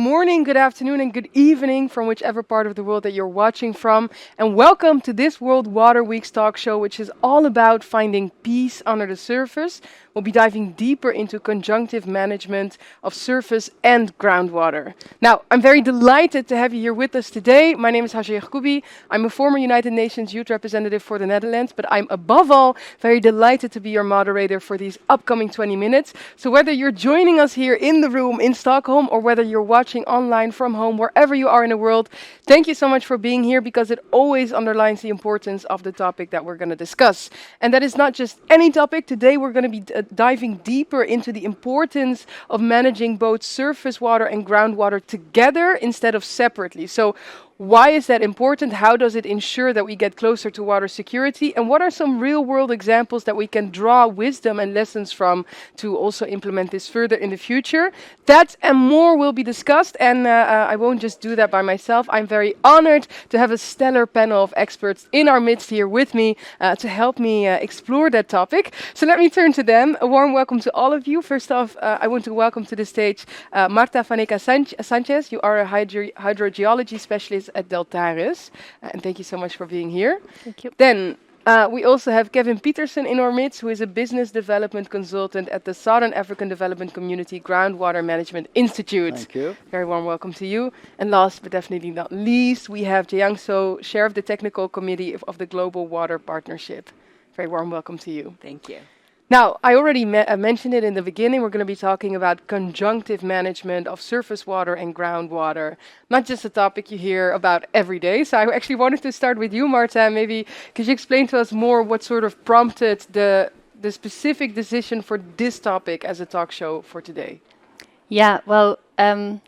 morning, good afternoon, and good evening from whichever part of the world that you're watching from. And welcome to this World Water Week's talk show, which is all about finding peace under the surface. We'll be diving deeper into conjunctive management of surface and groundwater. Now, I'm very delighted to have you here with us today. My name is Hajer Yacoubi. I'm a former United Nations Youth Representative for the Netherlands, but I'm above all very delighted to be your moderator for these upcoming 20 minutes. So whether you're joining us here in the room in Stockholm or whether you're watching online from home, wherever you are in the world, thank you so much for being here because it always underlines the importance of the topic that we're going to discuss. And that is not just any topic. Today we're going to be diving deeper into the importance of managing both surface water and groundwater together instead of separately. So why is that important? How does it ensure that we get closer to water security? And what are some real-world examples that we can draw wisdom and lessons from to also implement this further in the future? That and more will be discussed, and I won't just do that by myself. I'm very honored to have a stellar panel of experts in our midst here with me to help me explore that topic. So let me turn to them. A warm welcome to all of you. First off, I want to welcome to the stage Marta Vaneca Sanchez. You are a hydrogeology specialist at Deltares, and thank you so much for being here. Thank you. Then we also have Kevin Peterson in our midst, who is a business development consultant at the Southern African Development Community Groundwater Management Institute. Thank you. Very warm welcome to you. And last but definitely not least, we have Jiang So, Chair of the Technical Committee of the Global Water Partnership. Very warm welcome to you. Thank you. Now, I already mentioned it in the beginning. We're going to be talking about conjunctive management of surface water and groundwater. Not just a topic you hear about every day. So I actually wanted to start with you, Marta. Maybe could you explain to us more what sort of prompted the specific decision for this topic as a talk show for today? Yeah, well,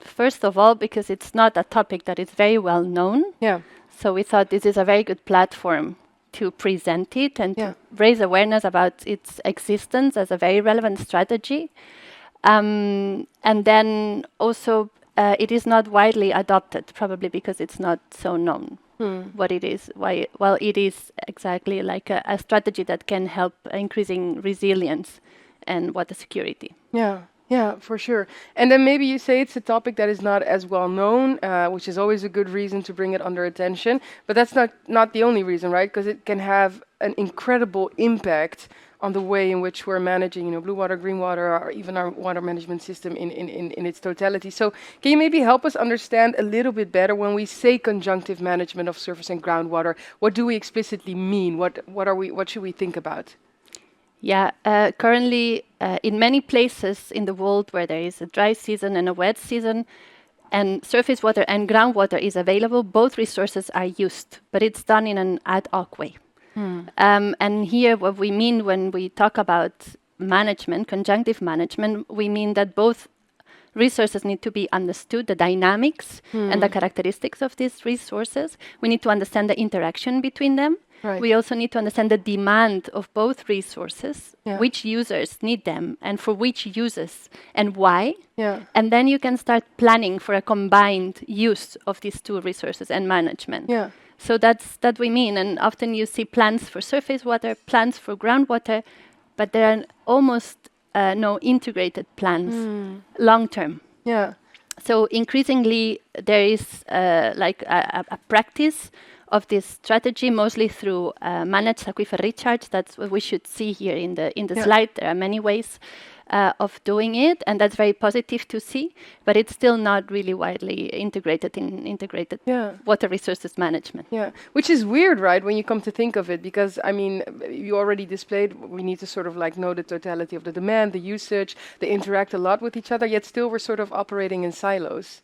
first of all, because it's not a topic that is very well known. Yeah. So we thought this is a very good platform to present it and to raise awareness about its existence as a very relevant strategy. And then also it is not widely adopted, probably because it's not so known what it is. Well, it is exactly like a strategy that can help increasing resilience and water security. Yeah, for sure. And then maybe you say it's a topic that is not as well known, which is always a good reason to bring it under attention. But that's not the only reason, right? Because it can have an incredible impact on the way in which we're managing, blue water, green water, or even our water management system in its totality. So can you maybe help us understand a little bit better when we say conjunctive management of surface and groundwater? What do we explicitly mean? What should we think about? Yeah, currently in many places in the world where there is a dry season and a wet season, and surface water and groundwater is available, both resources are used, but it's done in an ad hoc way. And here what we mean when we talk about management, conjunctive management, we mean that both resources need to be understood, the dynamics and the characteristics of these resources. We need to understand the interaction between them. Right. We also need to understand the demand of both resources, which users need them and for which uses and why. And then you can start planning for a combined use of these two resources and management. So that's that we mean. And often you see plans for surface water, plans for groundwater, but there are almost no integrated plans long term. So increasingly there is like a practice of this strategy, mostly through managed aquifer recharge. That's what we should see here in the slide. There are many ways of doing it, and that's very positive to see, but it's still not really widely integrated in integrated water resources management. Which is weird, right, when you come to think of it, because, I mean, you already displayed, we need to sort of like know the totality of the demand, the usage, they interact a lot with each other, yet still we're sort of operating in silos.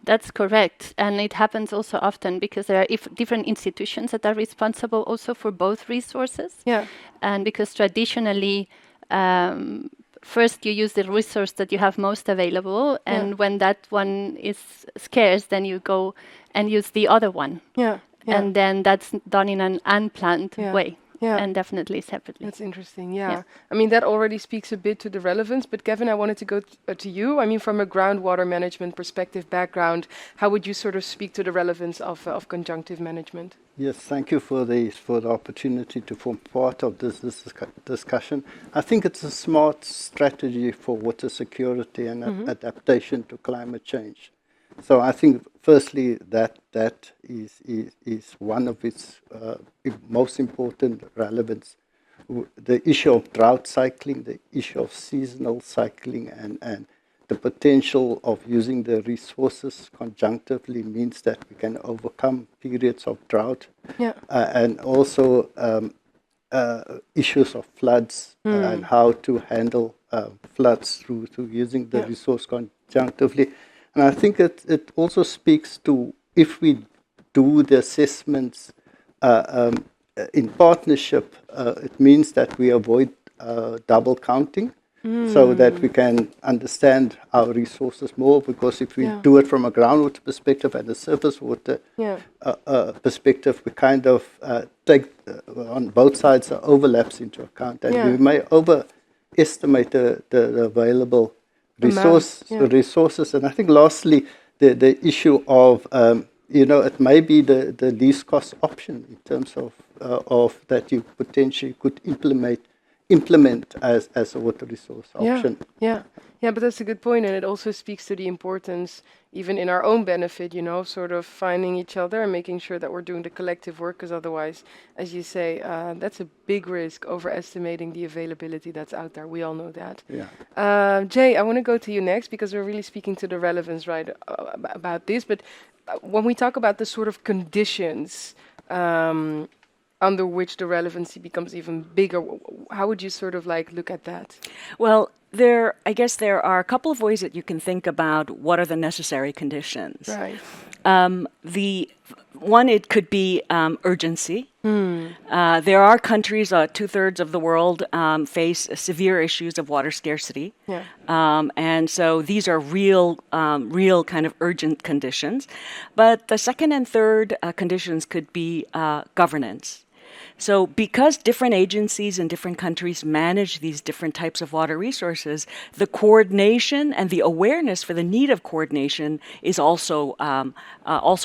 That's correct. And it happens also often because there are different institutions that are responsible also for both resources. And because traditionally, first you use the resource that you have most available. And when that one is scarce, then you go and use the other one. And then that's done in an unplanned way. And definitely separately. That's interesting, I mean, that already speaks a bit to the relevance, but Kevin, I wanted to go to you. I mean, from a groundwater management perspective background, how would you sort of speak to the relevance of conjunctive management? Yes, thank you for the opportunity to form part of this discussion. I think it's a smart strategy for water security and adaptation to climate change. So I think, firstly, that is one of its most important relevance. The issue of drought cycling, the issue of seasonal cycling, and the potential of using the resources conjunctively means that we can overcome periods of drought. Yeah. And also issues of floods and how to handle floods through using the resource conjunctively. And I think it also speaks to, if we do the assessments in partnership, it means that we avoid double counting, so that we can understand our resources more. Because if we do it from a groundwater perspective and a surface water perspective, we kind of take on both sides the overlaps into account, and we may overestimate the available resources. And I think lastly, the issue of it may be the least cost option in terms of that you potentially could implement as a water resource option. Yeah, but that's a good point, and it also speaks to the importance, even in our own benefit, sort of finding each other and making sure that we're doing the collective work, because otherwise, as you say, that's a big risk, overestimating the availability that's out there. We all know that. Yeah. Jay, I want to go to you next, because we're really speaking to the relevance, right, about this. But when we talk about the sort of conditions under which the relevancy becomes even bigger, how would you sort of look at that? Well, I guess there are a couple of ways that you can think about what are the necessary conditions. Right. The one, it could be urgency. There are countries, 2/3 of the world face severe issues of water scarcity. Yeah. And so these are real kind of urgent conditions. But the second and third conditions could be governance. So because different agencies in different countries manage these different types of water resources, the coordination and the awareness for the need of coordination is also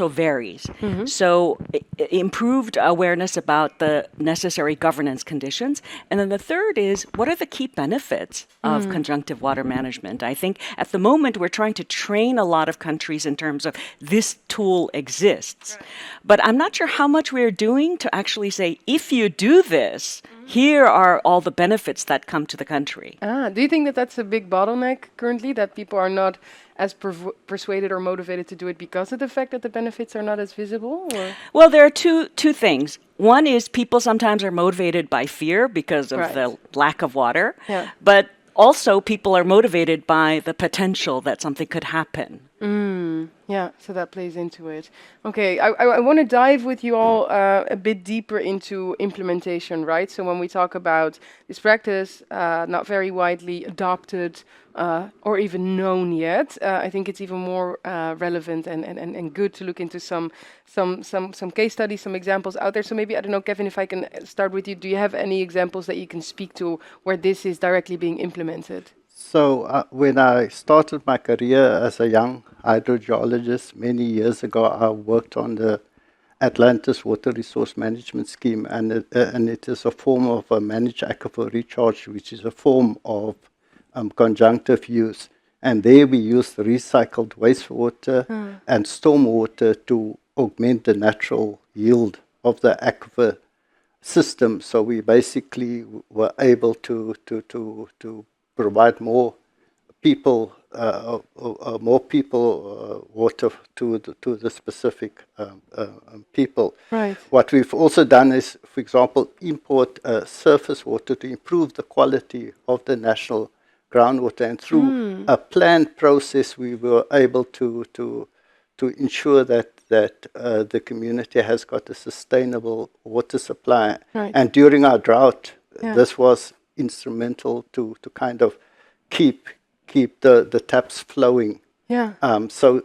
varies. So improved awareness about the necessary governance conditions. And then the third is, what are the key benefits of conjunctive water management? I think at the moment we're trying to train a lot of countries in terms of this tool exists. Right. But I'm not sure how much we're doing to actually say, if you do this, here are all the benefits that come to the country. Do you think that that's a big bottleneck currently, that people are not as persuaded or motivated to do it because of the fact that the benefits are not as visible? Or? Well, there are two things. One is people sometimes are motivated by fear because of the lack of water. Yeah. But also people are motivated by the potential that something could happen. Yeah, so that plays into it. Okay, I want to dive with you all a bit deeper into implementation, right? So when we talk about this practice, not very widely adopted or even known yet, I think it's even more relevant and good to look into some case studies, some examples out there. So maybe, I don't know, Kevin, if I can start with you, do you have any examples that you can speak to where this is directly being implemented? So when I started my career as a young hydrogeologist many years ago, I worked on the Atlantis Water Resource Management Scheme, and it is a form of a managed aquifer recharge, which is a form of conjunctive use. And there we use the recycled wastewater and stormwater to augment the natural yield of the aquifer system. So we basically were able to provide more people water to the specific people. Right. What we've also done is, for example, import surface water to improve the quality of the national groundwater, and through a planned process, we were able to ensure that the community has got a sustainable water supply. Right. And during our drought, this was instrumental to kind of keep the taps flowing, so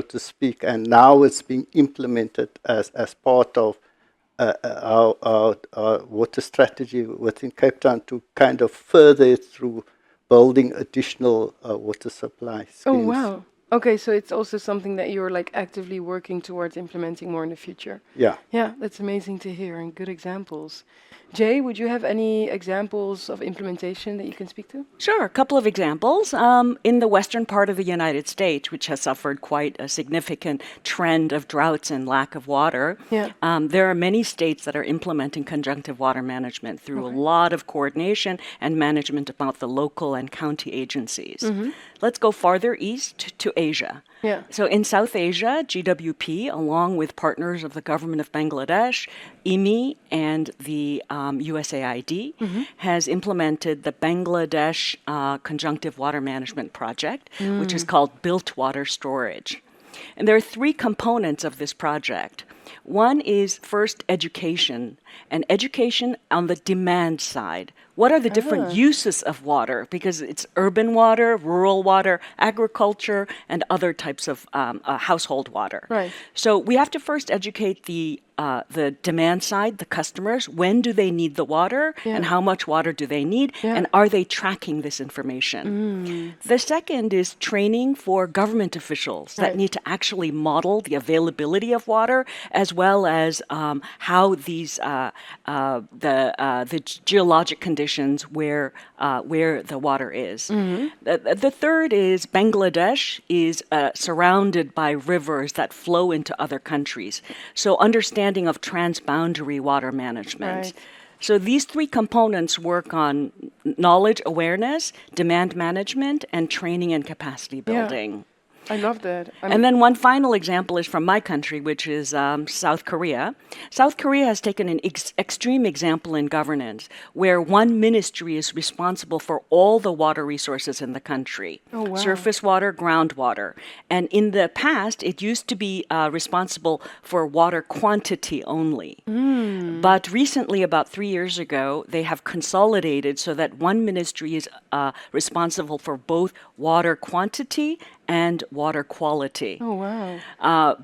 to speak. And now it's being implemented as part of our water strategy within Cape Town to kind of further it through building additional water supply schemes. Oh, wow. Okay, so it's also something that you're like actively working towards implementing more in the future. Yeah. Yeah, that's amazing to hear and good examples. Jay, would you have any examples of implementation that you can speak to? Sure, a couple of examples. In the western part of the United States, which has suffered quite a significant trend of droughts and lack of water, there are many states that are implementing conjunctive water management through a lot of coordination and management about the local and county agencies. Let's go farther east to Asia. Yeah. So in South Asia, GWP, along with partners of the government of Bangladesh, IMI, and the USAID, has implemented the Bangladesh Conjunctive Water Management Project, which is called Built Water Storage. And there are three components of this project. One is first education, and education on the demand side. What are the different uses of water? Because it's urban water, rural water, agriculture, and other types of household water. Right. So we have to first educate the demand side, the customers. When do they need the water, and how much water do they need, and are they tracking this information? The second is training for government officials that need to actually model the availability of water, as well as how these the geologic conditions where the water is. The third is Bangladesh is surrounded by rivers that flow into other countries. So understanding of transboundary water management. Right. So these three components work on knowledge awareness, demand management, and training and capacity building. I love that. And then one final example is from my country, which is South Korea. South Korea has taken an extreme example in governance, where one ministry is responsible for all the water resources in the country. Surface water, groundwater. And in the past, it used to be responsible for water quantity only. But recently, about 3 years ago, they have consolidated so that one ministry is responsible for both water quantity and water quality. Oh, wow.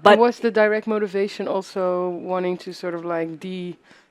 But was the direct motivation also wanting to sort of like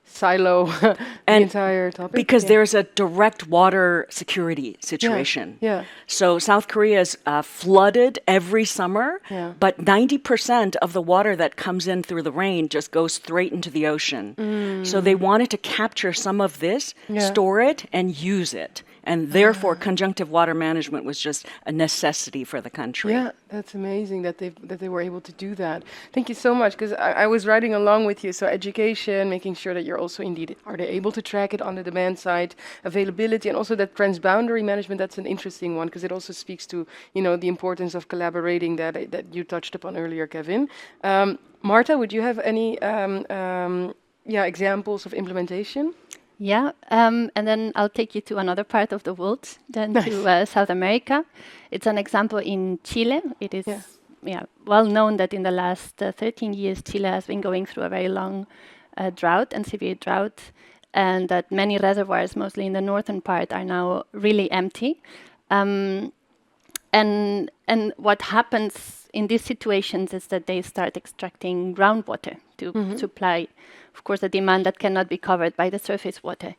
silo the entire topic? Because there's a direct water security situation. Yeah. So South Korea is flooded every summer, but 90% of the water that comes in through the rain just goes straight into the ocean. So they wanted to capture some of this, store it, and use it. And therefore, conjunctive water management was just a necessity for the country. Yeah, that's amazing that they were able to do that. Thank you so much, because I was riding along with you. So education, making sure that you're also indeed, are they able to track it on the demand side, availability, and also that transboundary management, that's an interesting one, because it also speaks to, the importance of collaborating that you touched upon earlier, Kevin. Marta, would you have any examples of implementation? Yeah, and then I'll take you to another part of the world, then to South America. It's an example in Chile. It is well known that in the last 13 years, Chile has been going through a very long drought and severe drought, and that many reservoirs, mostly in the northern part, are now really empty. And what happens in these situations is that they start extracting groundwater to supply, of course, a demand that cannot be covered by the surface water.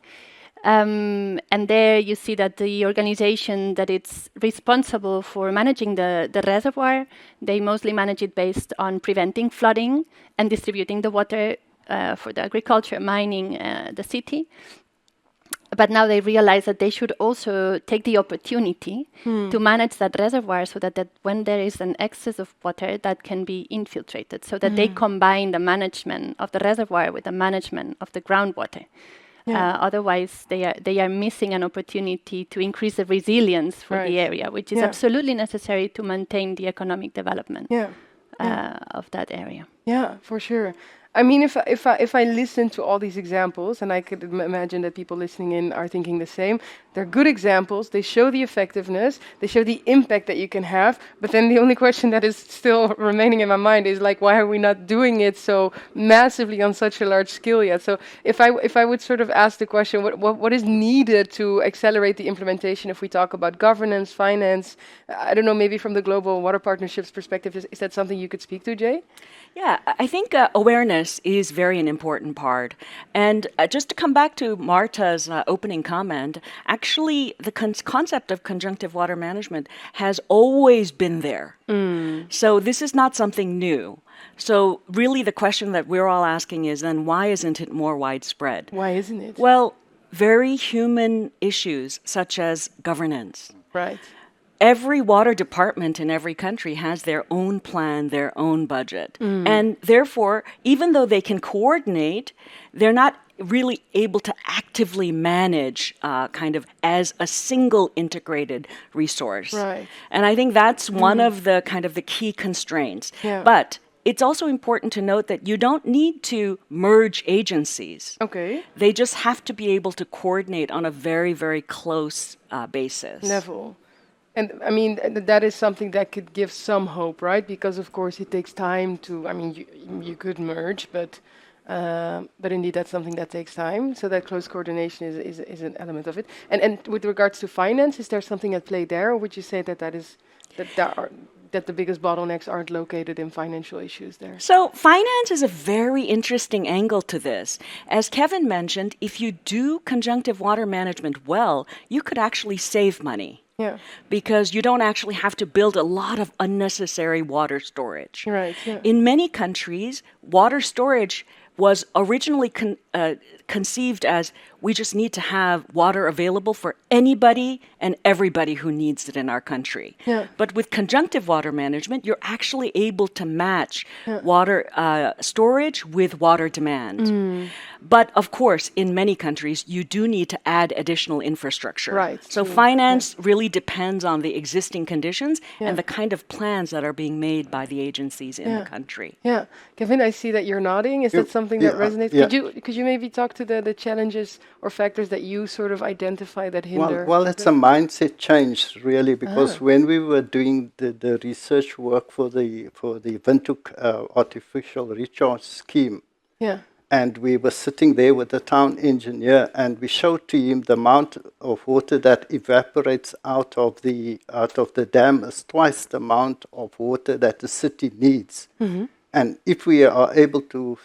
And there you see that the organization that it's responsible for managing the reservoir, they mostly manage it based on preventing flooding and distributing the water for the agriculture, mining, the city. But now they realize that they should also take the opportunity to manage that reservoir so that when there is an excess of water, that can be infiltrated, so that they combine the management of the reservoir with the management of the groundwater. Otherwise, they are missing an opportunity to increase the resilience for the area, which is absolutely necessary to maintain the economic development of that area. Yeah, for sure. I mean, if I listen to all these examples, and I could imagine that people listening in are thinking the same, they're good examples. They show the effectiveness. They show the impact that you can have. But then the only question that is still remaining in my mind is like, why are we not doing it so massively on such a large scale yet? So if I would sort of ask the question, what is needed to accelerate the implementation? If we talk about governance, finance, I don't know, maybe from the Global Water Partnerships perspective, is that something you could speak to, Jay? Yeah, I think awareness awareness is very an important part. And just to come back to Marta's opening comment, actually the concept of conjunctive water management has always been there. So this is not something new. So really the question that we're all asking is then why isn't it more widespread? Why isn't it? Well, very human issues such as governance. Right. Every water department in every country has their own plan, their own budget. And therefore, even though they can coordinate, they're not really able to actively manage kind of as a single integrated resource. Right. And I think that's one of the kind of the key constraints. Yeah. But it's also important to note that you don't need to merge agencies. Okay. They just have to be able to coordinate on a very, very close basis. Level. And I mean, that is something that could give some hope, right? Because of course it takes time to, I mean, you could merge, but indeed that's something that takes time. So that close coordination is an element of it. And with regards to finance, is there something at play there? Or would you say that that the biggest bottlenecks aren't located in financial issues there? So finance is a very interesting angle to this. As Kevin mentioned, if you do conjunctive water management well, you could actually save money. Yeah. Because you don't actually have to build a lot of unnecessary water storage. Right. Yeah. In many countries, water storage was originally conceived as we just need to have water available for anybody and everybody who needs it in our country. Yeah. But with conjunctive water management, you're actually able to match water storage with water demand. But of course, in many countries, you do need to add additional infrastructure. Right. So finance really depends on the existing conditions and the kind of plans that are being made by the agencies in the country. Yeah. Kevin, I see that you're nodding. Is that something that resonates? Yeah. Could you maybe talk to the challenges or factors that you sort of identify that hinder? Well, it's a mindset change really, because when we were doing the research work for the Windhoek artificial recharge scheme, and we were sitting there with the town engineer, and we showed to him the amount of water that evaporates out of the dam is twice the amount of water that the city needs. And if we are able to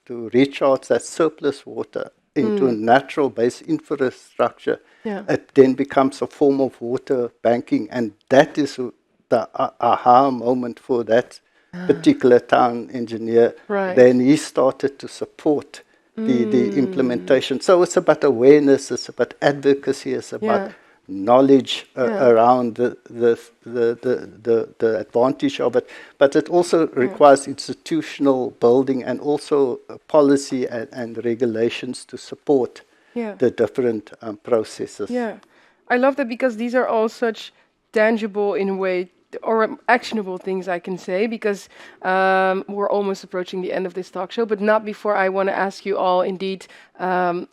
recharge that surplus water into natural-based infrastructure, it then becomes a form of water banking, and that is the aha moment for that particular town engineer. Right. Then he started to support the implementation. So it's about awareness, it's about advocacy, it's about knowledge around the advantage of it, but it also requires institutional building and also policy and regulations to support the different processes. Yeah, I love that, because these are all such tangible, in a way, or actionable things, I can say, because we're almost approaching the end of this talk show, but not before I want to ask you all, indeed,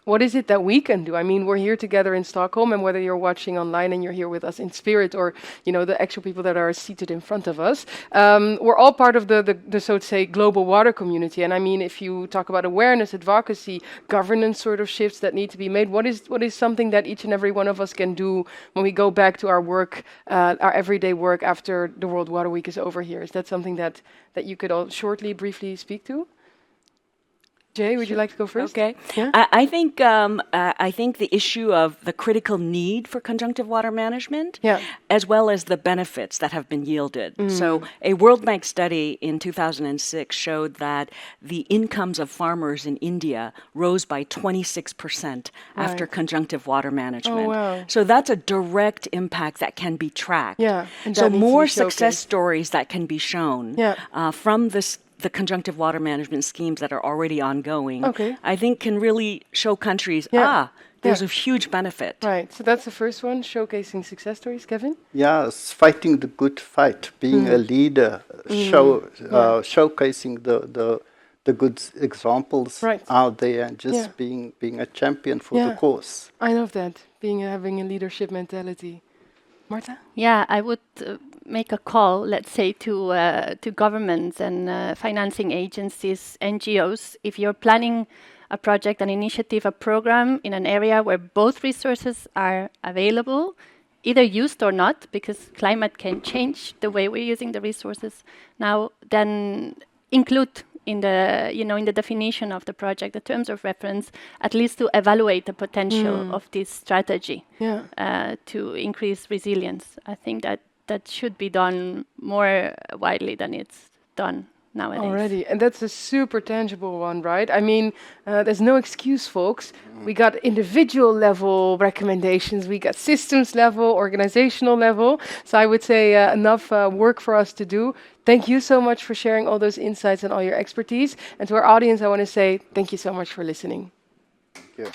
what is it that we can do? I mean, we're here together in Stockholm, and whether you're watching online and you're here with us in spirit, or, you know, the actual people that are seated in front of us, we're all part of the so to say, global water community. And I mean, if you talk about awareness, advocacy, governance sort of shifts that need to be made, what is something that each and every one of us can do when we go back to our work, our everyday work after the World Water Week is over here? Is that something that you could all shortly, briefly speak to? Jay, would you like to go first? Okay. Yeah? I think the issue of the critical need for conjunctive water management, as well as the benefits that have been yielded. So a World Bank study in 2006 showed that the incomes of farmers in India rose by 26% after conjunctive water management. Oh, wow. So that's a direct impact that can be tracked. Yeah, and so that needs to more be success showcased. stories that can be shown from the conjunctive water management schemes that are already ongoing, I think can really show countries, there's a huge benefit. Right, so that's the first one, showcasing success stories. Kevin? Yeah, it's fighting the good fight, being a leader, showcasing the good examples out there, and just being a champion for the cause. I love that, having a leadership mentality. Marta? Yeah, I would make a call, let's say, to governments and financing agencies, NGOs. If you're planning a project, an initiative, a program in an area where both resources are available, either used or not, because climate can change the way we're using the resources now, then include in the in the definition of the project, the terms of reference, at least to evaluate the potential of this strategy to increase resilience. I think that should be done more widely than it's done nowadays. Already, and that's a super tangible one, right? I mean, there's no excuse, folks. We got individual level recommendations, we got systems level, organizational level. So I would say enough work for us to do. Thank you so much for sharing all those insights and all your expertise. And to our audience, I want to say thank you so much for listening. Thank you.